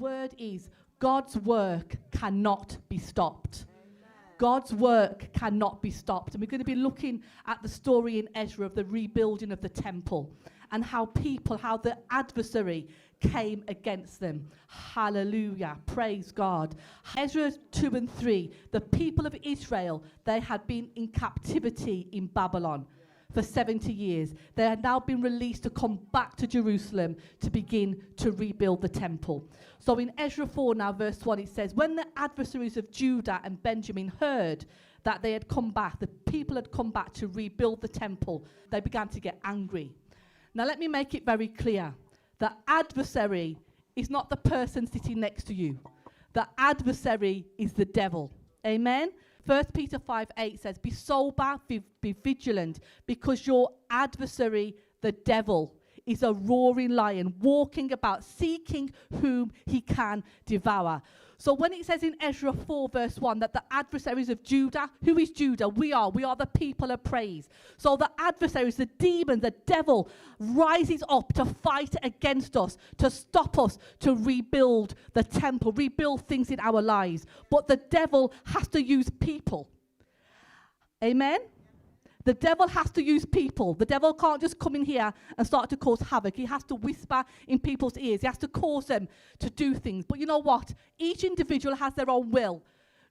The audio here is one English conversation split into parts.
word is God's work cannot be stopped. God's work cannot be stopped. And we're going to be looking at the story in Ezra of the rebuilding of the temple and how the adversary came against them. Hallelujah. Praise God. Ezra 2 and 3, the people of Israel, they had been in captivity in Babylon for 70 years. They had now been released to come back to Jerusalem to begin to rebuild the temple. So in Ezra 4 now, verse 1, it says, when the adversaries of Judah and Benjamin heard that they had come back, the people had come back to rebuild the temple, they began to get angry. Now let me make it very clear. The adversary is not the person sitting next to you. The adversary is the devil. Amen? 1 Peter 5:8 says, be sober, be vigilant, because your adversary, the devil, is a roaring lion, walking about, seeking whom he can devour. So when it says in Ezra 4 verse 1 that the adversaries of Judah, who is Judah? We are the people of praise. So the adversaries, the demon, the devil, rises up to fight against us, to stop us, to rebuild the temple, rebuild things in our lives. But the devil has to use people. Amen? The devil has to use people. The devil can't just come in here and start to cause havoc. He has to whisper in people's ears. He has to cause them to do things. But you know what? Each individual has their own will.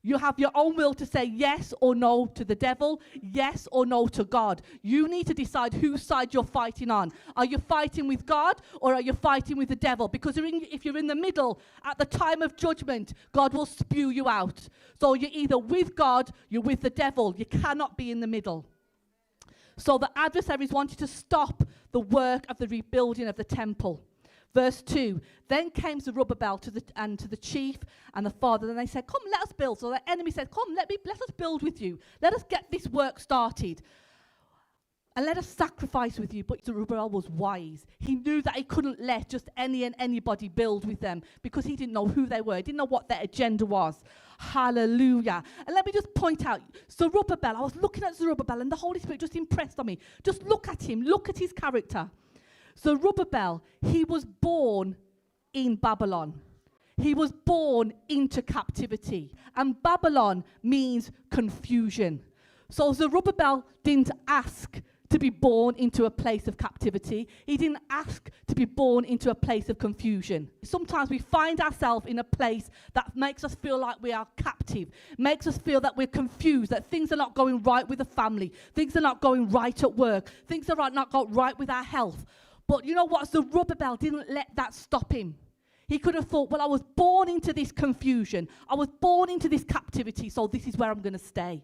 You have your own will to say yes or no to the devil, yes or no to God. You need to decide whose side you're fighting on. Are you fighting with God or are you fighting with the devil? Because if you're in the middle, at the time of judgment, God will spew you out. So you're either with God, you're with the devil. You cannot be in the middle. So the adversaries wanted to stop the work of the rebuilding of the temple. Verse 2, then came Zerubbabel to the chief and the father, and they said, come, let us build. So the enemy said, come, let us build with you. Let us get this work started. And let us sacrifice with you. But Zerubbabel was wise. He knew that he couldn't let just anybody build with them because he didn't know who they were. He didn't know what their agenda was. Hallelujah. And let me just point out, Zerubbabel, I was looking at Zerubbabel and the Holy Spirit just impressed on me. Just look at him. Look at his character. Zerubbabel, he was born in Babylon. He was born into captivity. And Babylon means confusion. So Zerubbabel didn't ask to be born into a place of captivity. He didn't ask to be born into a place of confusion. Sometimes we find ourselves in a place that makes us feel like we are captive, makes us feel that we're confused, that things are not going right with the family, things are not going right at work, things are not going right with our health. But you know what? Zerubbabel didn't let that stop him. He could have thought, well, I was born into this confusion. I was born into this captivity, so this is where I'm going to stay.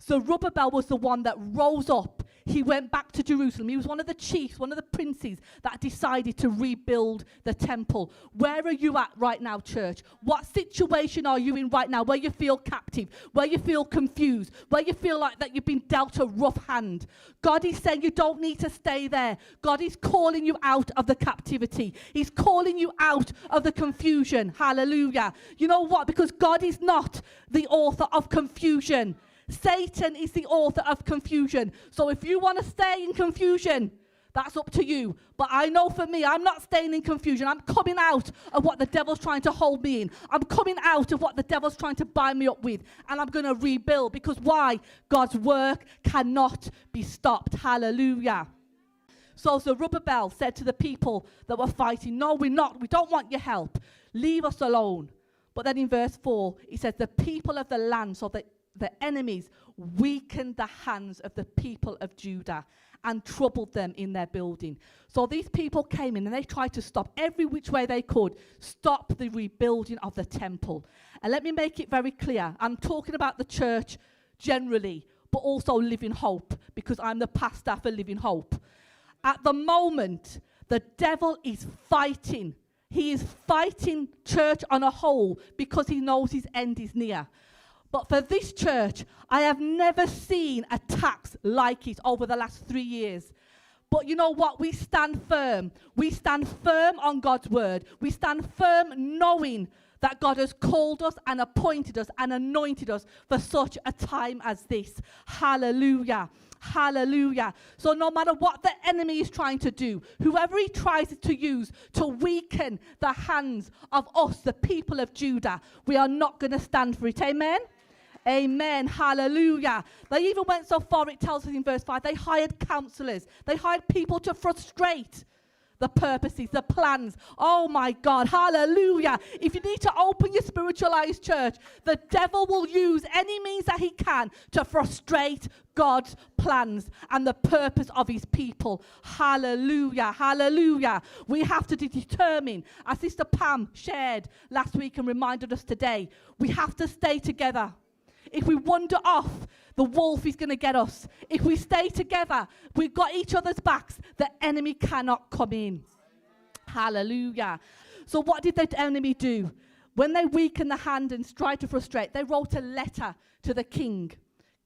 Zerubbabel was the one that rose up. He went back to Jerusalem. He was one of the chiefs, one of the princes that decided to rebuild the temple. Where are you at right now, church? What situation are you in right now where you feel captive, where you feel confused, where you feel like that you've been dealt a rough hand? God is saying you don't need to stay there. God is calling you out of the captivity. He's calling you out of the confusion. Hallelujah. You know what? Because God is not the author of confusion. Satan is the author of confusion. So if you want to stay in confusion, that's up to you. But I know for me, I'm not staying in confusion. I'm coming out of what the devil's trying to hold me in. I'm coming out of what the devil's trying to bind me up with. And I'm going to rebuild. Because why? God's work cannot be stopped. Hallelujah. So Zerubbabel said to the people that were fighting, no, we're not. We don't want your help. Leave us alone. But then in verse 4, he says, the people of the land, so that the enemies weakened the hands of the people of Judah and troubled them in their building. So these people came in and they tried to stop every which way they could, stop the rebuilding of the temple. And let me make it very clear. I'm talking about the church generally, but also Living Hope, because I'm the pastor for Living Hope. At the moment, the devil is fighting. He is fighting church on a whole because he knows his end is near. But for this church, I have never seen attacks like it over the last 3 years. But you know what? We stand firm. We stand firm on God's word. We stand firm knowing that God has called us and appointed us and anointed us for such a time as this. Hallelujah. Hallelujah. So no matter what the enemy is trying to do, whoever he tries to use to weaken the hands of us, the people of Judah, we are not going to stand for it. Amen? Amen. Hallelujah. They even went so far, it tells us in verse 5, they hired counselors. They hired people to frustrate the purposes, the plans. Oh my God. Hallelujah. If you need to open your spiritual eyes, church, the devil will use any means that he can to frustrate God's plans and the purpose of his people. Hallelujah. Hallelujah. We have to determine, as Sister Pam shared last week and reminded us today, we have to stay together. If we wander off, the wolf is going to get us. If we stay together, we've got each other's backs, the enemy cannot come in. Hallelujah. So what did the enemy do? When they weakened the hand and tried to frustrate, they wrote a letter to the king,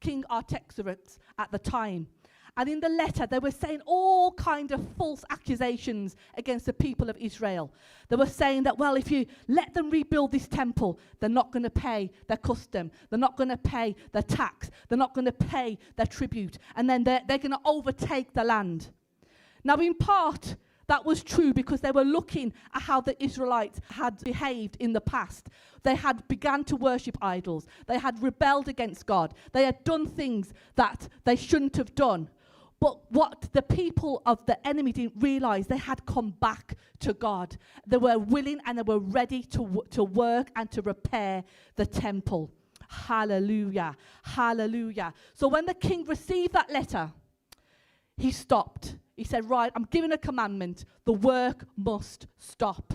King Artaxerxes at the time. And in the letter, they were saying all kinds of false accusations against the people of Israel. They were saying that, well, if you let them rebuild this temple, they're not going to pay their custom. They're not going to pay their tax. They're not going to pay their tribute. And then they're going to overtake the land. Now, in part, that was true because they were looking at how the Israelites had behaved in the past. They had begun to worship idols. They had rebelled against God. They had done things that they shouldn't have done. But what the people of the enemy didn't realize, they had come back to God. They were willing and they were ready to work and to repair the temple. Hallelujah. Hallelujah. So when the king received that letter, he stopped. He said, right, I'm giving a commandment. The work must stop.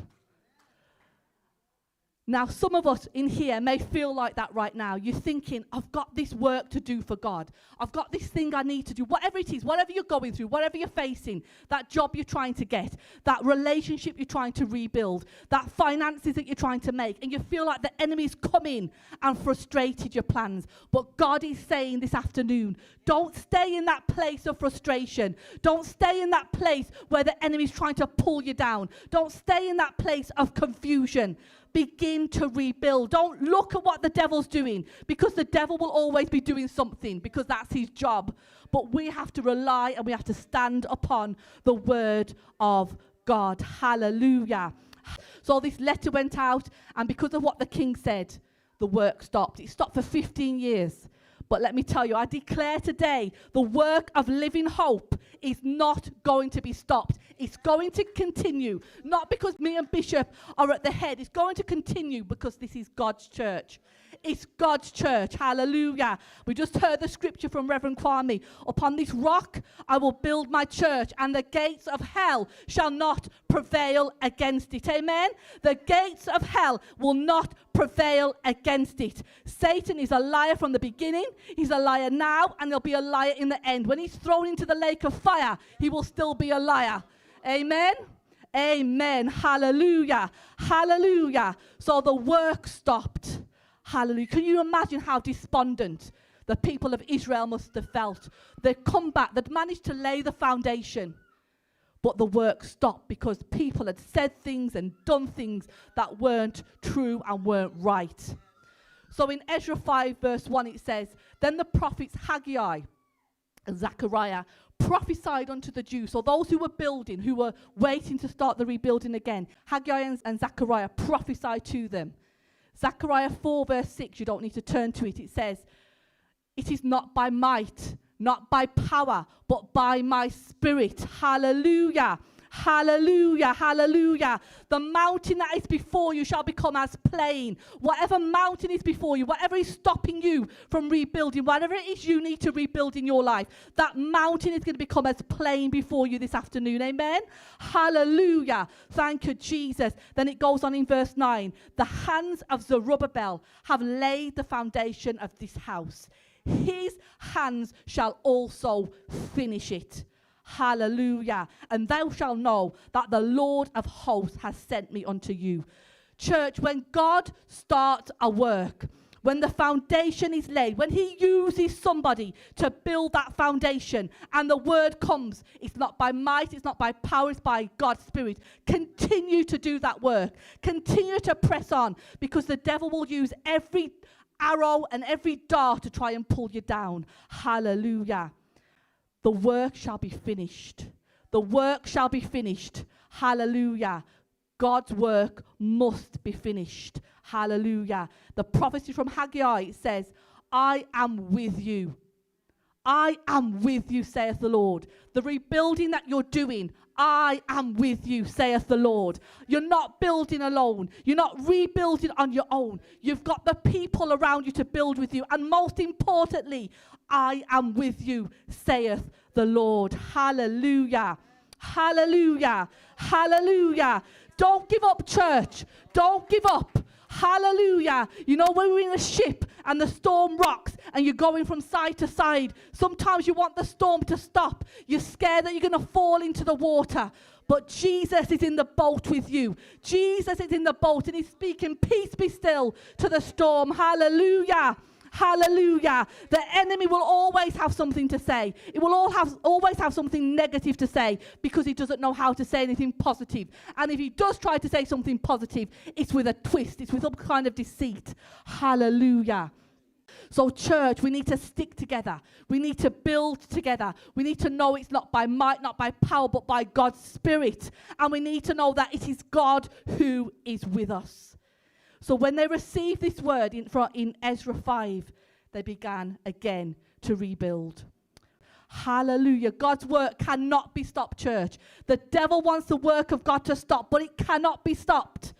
Now, some of us in here may feel like that right now. You're thinking, I've got this work to do for God. I've got this thing I need to do. Whatever it is, whatever you're going through, whatever you're facing, that job you're trying to get, that relationship you're trying to rebuild, that finances that you're trying to make, and you feel like the enemy's come in and frustrated your plans. But God is saying this afternoon, don't stay in that place of frustration. Don't stay in that place where the enemy's trying to pull you down. Don't stay in that place of confusion. Begin to rebuild. Don't look at what the devil's doing, because the devil will always be doing something, because that's his job. But we have to rely and we have to stand upon the word of God. Hallelujah. So this letter went out, and because of what the king said, the work stopped. It stopped for 15 years. But let me tell you, I declare today, the work of Living Hope is not going to be stopped. It's going to continue. Not because me and Bishop are at the head. It's going to continue because this is God's church. It's God's church. Hallelujah. We just heard the scripture from Reverend Kwame. Upon this rock I will build my church, and the gates of hell shall not prevail against it. Amen. The gates of hell will not prevail against it. Satan is a liar from the beginning. He's a liar now, and he'll be a liar in the end. When he's thrown into the lake of fire, he will still be a liar. Amen. Amen. Hallelujah. Hallelujah. So the work stopped. Hallelujah. Can you imagine how despondent the people of Israel must have felt? They'd come back, they'd managed to lay the foundation, but the work stopped because people had said things and done things that weren't true and weren't right. So in Ezra 5 verse 1 it says, then the prophets Haggai and Zechariah prophesied unto the Jews. So those who were building, who were waiting to start the rebuilding again, Haggai and Zechariah prophesied to them. Zechariah 4 verse 6, you don't need to turn to it. It says, it is not by might, not by power, but by my spirit. Hallelujah. Hallelujah. Hallelujah. The mountain that is before you shall become as plain. Whatever mountain is before you, whatever is stopping you from rebuilding, whatever it is you need to rebuild in your life, that mountain is going to become as plain before you this afternoon. Amen. Hallelujah. Thank you, Jesus. Then it goes on in verse 9. The hands of Zerubbabel have laid the foundation of this house. His hands shall also finish it. Hallelujah. And thou shalt know that the Lord of hosts has sent me unto you. Church, when God starts a work, when the foundation is laid, when he uses somebody to build that foundation and the word comes, it's not by might, it's not by power, it's by God's Spirit. Continue to do that work. Continue to press on, because the devil will use every arrow and every dart to try and pull you down. Hallelujah. The work shall be finished. The work shall be finished. Hallelujah. God's work must be finished. Hallelujah. The prophecy from Haggai says, I am with you. I am with you, saith the Lord. The rebuilding that you're doing, I am with you, saith the Lord. You're not building alone. You're not rebuilding on your own. You've got the people around you to build with you. And most importantly, I am with you, saith the Lord. Hallelujah. Hallelujah. Hallelujah. Don't give up, church. Don't give up. Hallelujah. You know, when we're in a ship and the storm rocks and you're going from side to side, sometimes you want the storm to stop. You're scared that you're going to fall into the water. But Jesus is in the boat with you. Jesus is in the boat and he's speaking, peace be still to the storm. Hallelujah. Hallelujah. The enemy will always have something to say. It will always have something negative to say, because he doesn't know how to say anything positive. And if he does try to say something positive, it's with a twist. It's with some kind of deceit. Hallelujah. So church, we need to stick together. We need to build together. We need to know it's not by might, not by power, but by God's Spirit. And we need to know that it is God who is with us. So when they received this word in Ezra 5, they began again to rebuild. Hallelujah. God's work cannot be stopped, church. The devil wants the work of God to stop, but it cannot be stopped.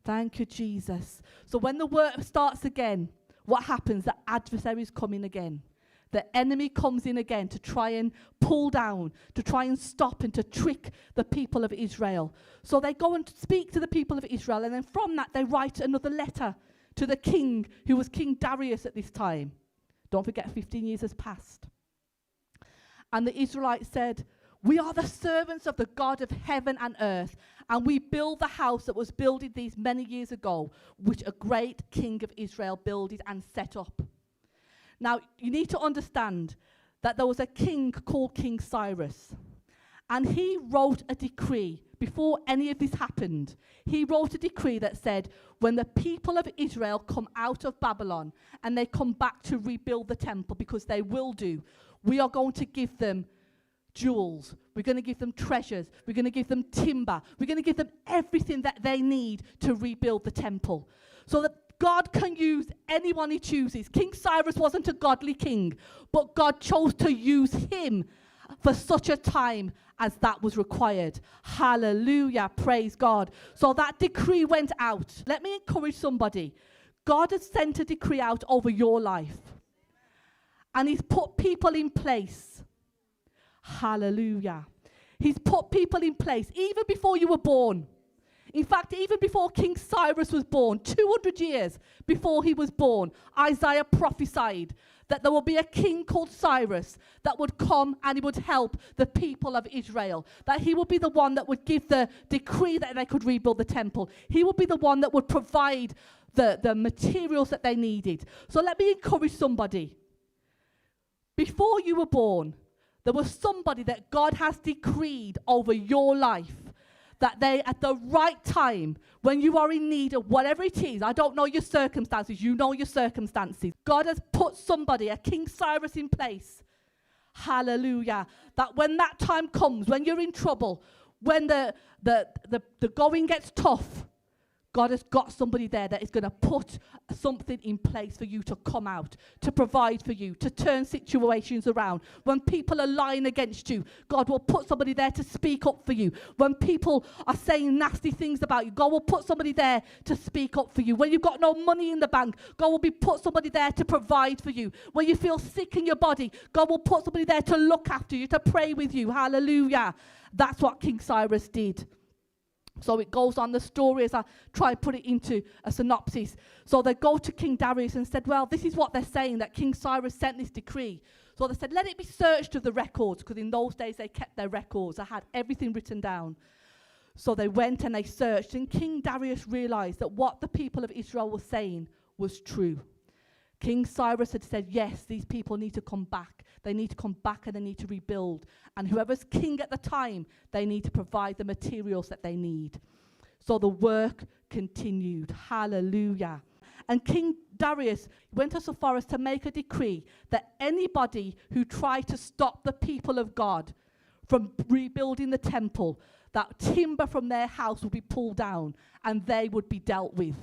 Thank you, Jesus. So when the work starts again, what happens? The adversaries come in again. The enemy comes in again to try and pull down, to try and stop and to trick the people of Israel. So they go and speak to the people of Israel, and then from that they write another letter to the king, who was King Darius at this time. Don't forget, 15 years has passed. And the Israelites said, we are the servants of the God of heaven and earth, and we build the house that was builded these many years ago, which a great king of Israel builded and set up. Now, you need to understand that there was a king called King Cyrus, and he wrote a decree before any of this happened. He wrote a decree that said, when the people of Israel come out of Babylon and they come back to rebuild the temple, because they will do, we are going to give them jewels. We're going to give them treasures. We're going to give them timber. We're going to give them everything that they need to rebuild the temple, so that God can use anyone he chooses. King Cyrus wasn't a godly king, but God chose to use him for such a time as that was required. Hallelujah. Praise God. So that decree went out. Let me encourage somebody. God has sent a decree out over your life, and he's put people in place. Hallelujah. He's put people in place even before you were born. In fact, even before King Cyrus was born, 200 years before he was born, Isaiah prophesied that there will be a king called Cyrus that would come and he would help the people of Israel. That he would be the one that would give the decree that they could rebuild the temple. He would be the one that would provide the materials that they needed. So let me encourage somebody. Before you were born, there was somebody that God has decreed over your life, that they, at the right time, when you are in need of whatever it is, I don't know your circumstances, you know your circumstances. God has put somebody, a King Cyrus, in place. Hallelujah. That when that time comes, when you're in trouble, when the going gets tough, God has got somebody there that is going to put something in place for you to come out, to provide for you, to turn situations around. When people are lying against you, God will put somebody there to speak up for you. When people are saying nasty things about you, God will put somebody there to speak up for you. When you've got no money in the bank, God will put somebody there to provide for you. When you feel sick in your body, God will put somebody there to look after you, to pray with you. Hallelujah. That's what King Cyrus did. So it goes on, the story, as I try and put it into a synopsis. So they go to King Darius and said, well, this is what they're saying, that King Cyrus sent this decree. So they said, let it be searched of the records, because in those days they kept their records. They had everything written down. So they went and they searched, and King Darius realized that what the people of Israel were saying was true. King Cyrus had said, yes, these people need to come back. They need to come back and they need to rebuild. And whoever's king at the time, they need to provide the materials that they need. So the work continued. Hallelujah. And King Darius went so far as to make a decree that anybody who tried to stop the people of God from rebuilding the temple, that timber from their house would be pulled down and they would be dealt with.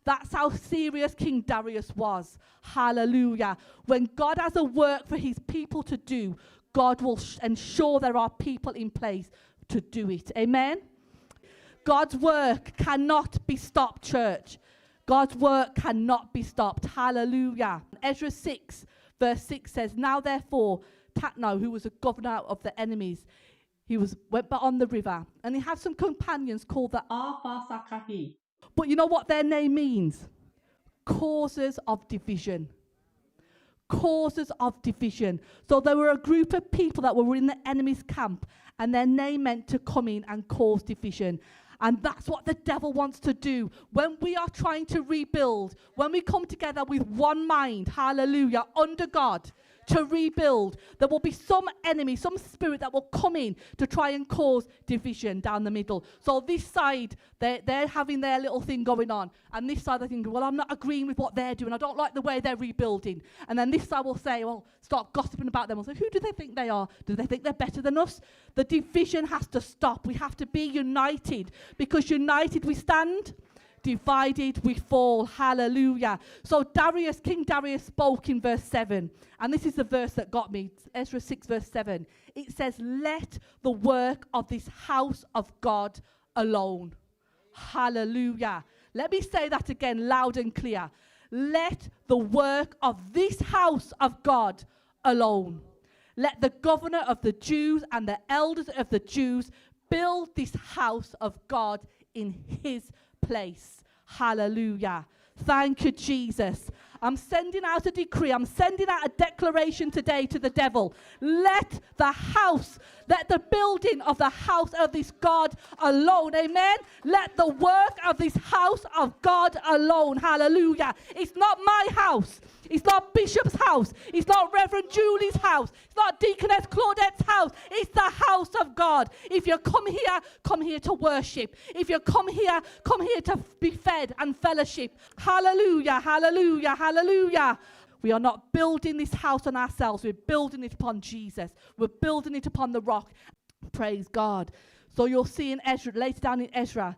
That's how serious King Darius was. Hallelujah. When God has a work for his people to do, God will ensure there are people in place to do it. Amen? God's work cannot be stopped, church. God's work cannot be stopped. Hallelujah. Ezra 6 verse 6 says, now therefore, Tatno, who was a governor of the enemies, went on the river, and he had some companions called the Arphaxadi. But you know what their name means? Causes of division. Causes of division. So there were a group of people that were in the enemy's camp, and their name meant to come in and cause division. And that's what the devil wants to do. When we are trying to rebuild, when we come together with one mind, hallelujah, under God, to rebuild, there will be some enemy, some spirit that will come in to try and cause division down the middle. So this side, they're having their little thing going on, and this side they're thinking, well, I'm not agreeing with what they're doing. I don't like the way they're rebuilding. And then this side will say, well, start gossiping about them. I'll say, who do they think they are? Do they think they're better than us? The division has to stop. We have to be united, because united we stand, divided we fall. Hallelujah. So King Darius spoke in verse 7. And this is the verse that got me. Ezra 6 verse 7. It says, let the work of this house of God alone. Hallelujah. Let me say that again loud and clear. Let the work of this house of God alone. Let the governor of the Jews and the elders of the Jews build this house of God in his place. Hallelujah. Thank you, Jesus. I'm sending out a decree. I'm sending out a declaration today to the devil. Let the building of the house of this God alone. Amen. Let the work of this house of God alone. Hallelujah. It's not my house. It's not Bishop's house. It's not Reverend Julie's house. It's not Deaconess Claudette's house. It's the house of God. If you come here to worship. If you come here to be fed and fellowship. Hallelujah, hallelujah, hallelujah. We are not building this house on ourselves. We're building it upon Jesus. We're building it upon the rock. Praise God. So you'll see in Ezra, later down in Ezra,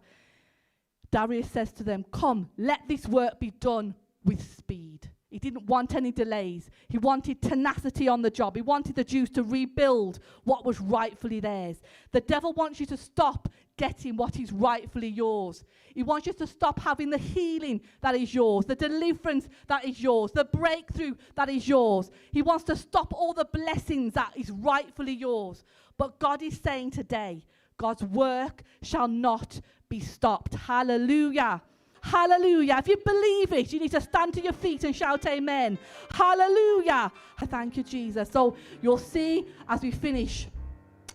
Darius says to them, come, let this work be done with speed. He didn't want any delays. He wanted tenacity on the job. He wanted the Jews to rebuild what was rightfully theirs. The devil wants you to stop getting what is rightfully yours. He wants you to stop having the healing that is yours, the deliverance that is yours, the breakthrough that is yours. He wants to stop all the blessings that is rightfully yours. But God is saying today, God's work shall not be stopped. Hallelujah. Hallelujah. If you believe it, you need to stand to your feet and shout amen. Hallelujah. Thank you, Jesus. So you'll see as we finish,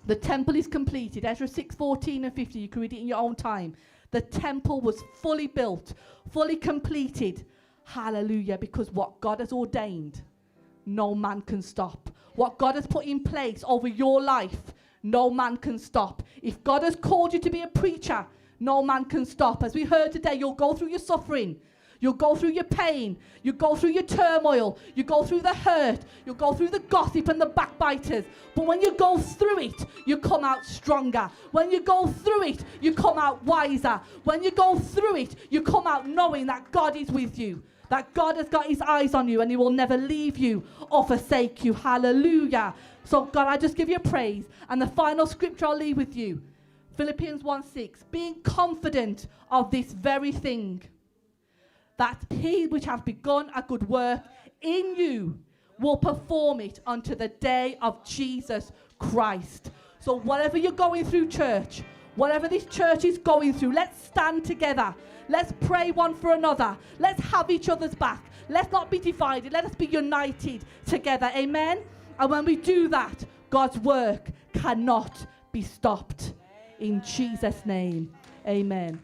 the temple is completed. Ezra 6, 14 and 15. You can read it in your own time. The temple was fully built, fully completed. Hallelujah. Because what God has ordained, no man can stop. What God has put in place over your life, no man can stop. If God has called you to be a preacher, no man can stop. As we heard today, you'll go through your suffering. You'll go through your pain. You go through your turmoil. You go through the hurt. You'll go through the gossip and the backbiters. But when you go through it, you come out stronger. When you go through it, you come out wiser. When you go through it, you come out knowing that God is with you. That God has got his eyes on you and he will never leave you or forsake you. Hallelujah. So God, I just give you praise. And the final scripture I'll leave with you. Philippians 1:6, being confident of this very thing, that he which hath begun a good work in you will perform it unto the day of Jesus Christ. So whatever you're going through, church, whatever this church is going through, let's stand together. Let's pray one for another. Let's have each other's back. Let's not be divided. Let us be united together. Amen? And when we do that, God's work cannot be stopped. In Jesus' name, amen.